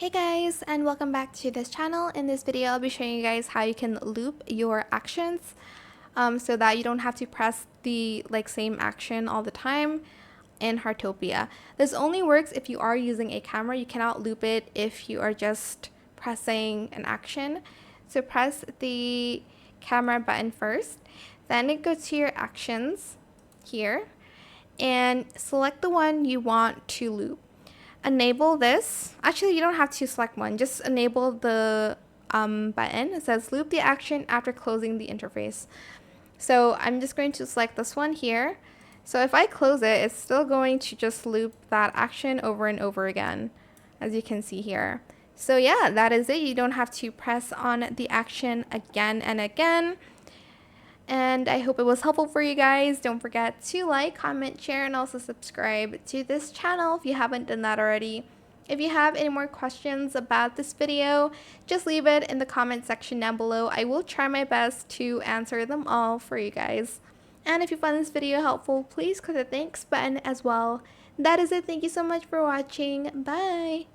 Hey guys, and welcome back to this channel. In this video I'll be showing you guys how you can loop your actions so that you don't have to press the same action all the time in Heartopia. This only works if you are using a camera. You cannot loop it if you are just pressing an action. So press the camera button first, then go to your actions here and select the one you want to loop. Enable this. Actually, you don't have to select one. Just enable the button. It says loop the action after closing the interface. So I'm just going to select this one here. So if I close it, it's still going to just loop that action over and over again, as you can see here. So yeah, that is it. You don't have to press on the action again and again. And I hope it was helpful for you guys. Don't forget to like, comment, share, and also subscribe to this channel if you haven't done that already. If you have any more questions about this video, just leave it in the comment section down below. I will try my best to answer them all for you guys. And if you found this video helpful, please click the thanks button as well. That is it. Thank you so much for watching. Bye!